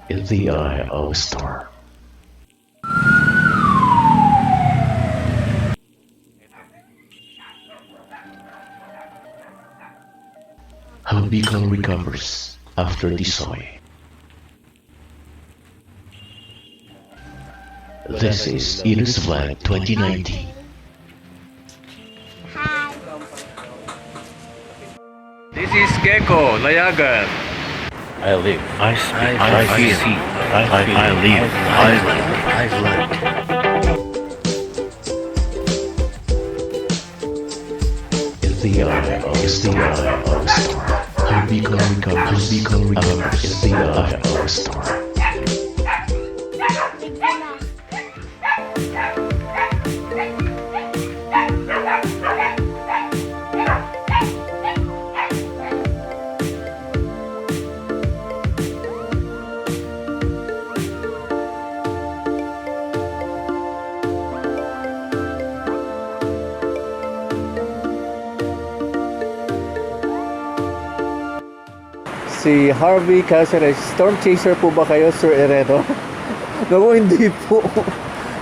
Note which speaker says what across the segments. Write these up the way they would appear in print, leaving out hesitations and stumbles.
Speaker 1: in the eye of a storm. How Bicol recovers after Tisoy. This is InosVLOG2019.
Speaker 2: This is Gecko, Layagan.
Speaker 1: I live, I speak, I feel, I live, I live. In the eye of a storm. How Bicol recovers in the eye of a storm.
Speaker 3: Si Harvey Caceres, storm chaser po ba kayo, Sir Eredo? Naku, hindi po.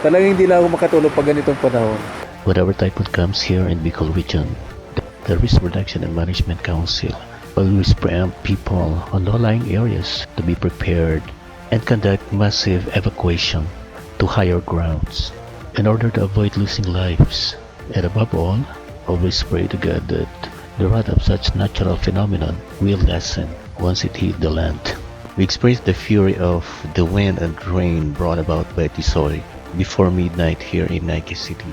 Speaker 3: Talagang hindi lang ako makatulog pag ganitong panahon.
Speaker 1: Whatever typhoon comes here in Bicol region, the Risk Reduction and Management Council always preempt people on low-lying areas to be prepared and conduct massive evacuation to higher grounds in order to avoid losing lives. And above all, always pray to God that the wrath of such natural phenomenon will lessen once it hit the land. We experienced the fury of the wind and rain brought about by Tisoy before midnight here in Naga City.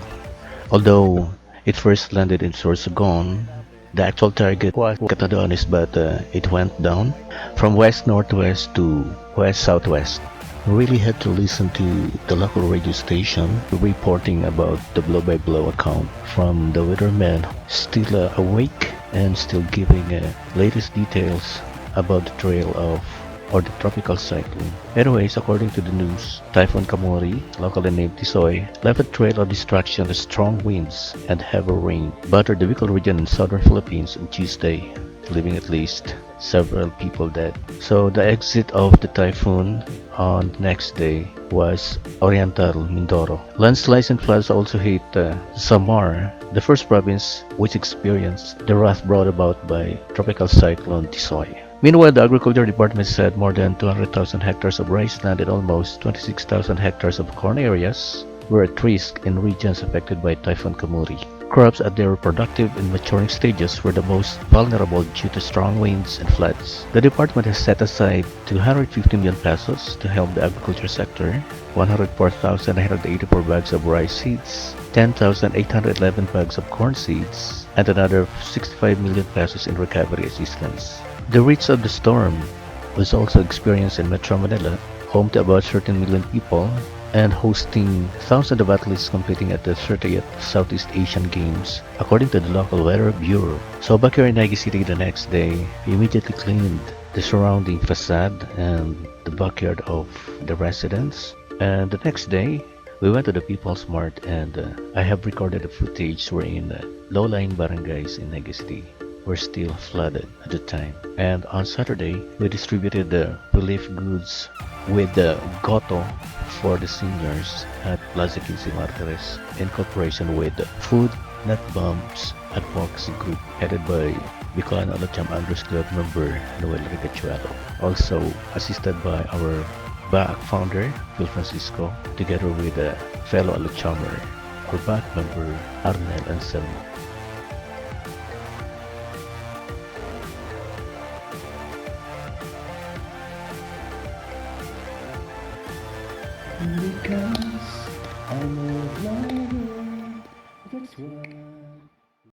Speaker 1: Although it first landed in Sorsogon, the actual target was Catanduanes, but it went down from west-northwest to west-southwest. We really had to listen to the local radio station reporting about the blow-by-blow account from the Weathermen, still awake and still giving latest details about the trail of or the tropical cyclone. Anyways, according to the news, Typhoon Kammuri, locally named Tisoy, left a trail of destruction as strong winds and heavy rain battered the Bicol region in southern Philippines on Tuesday, leaving at least several people dead. So the exit of the typhoon on the next day was Oriental Mindoro. Landslides and floods also hit Samar, the first province which experienced the wrath brought about by tropical cyclone Tisoy. Meanwhile, the Agriculture Department said more than 200,000 hectares of rice land and almost 26,000 hectares of corn areas were at risk in regions affected by Typhoon Kammuri. Crops at their reproductive and maturing stages were the most vulnerable due to strong winds and floods. The department has set aside 250 million pesos to help the agriculture sector, 104,984 bags of rice seeds, 10,811 bags of corn seeds, and another 65 million pesos in recovery assistance. The reach of the storm was also experienced in Metro Manila, home to about 13 million people, and hosting thousands of athletes competing at the 30th Southeast Asian Games, according to the local weather bureau. So back here in Naga City the next day, we immediately cleaned the surrounding facade and the backyard of the residents. And the next day, we went to the People's Mart, and I have recorded the footage wherein low-lying barangays in Naga City were still flooded at the time. And on Saturday, we distributed the relief goods with the goto for the seniors at Plaza 15 Martires in cooperation with Food Not Bombs Advocacy Group headed by Bicolano Alacham Andres Club member Noel Ricachuelo. Also assisted by our BAC founder Phil Francisco together with a fellow Alachamer, our BAC member Arnel Anselmo. Because I'm a liar, that's why.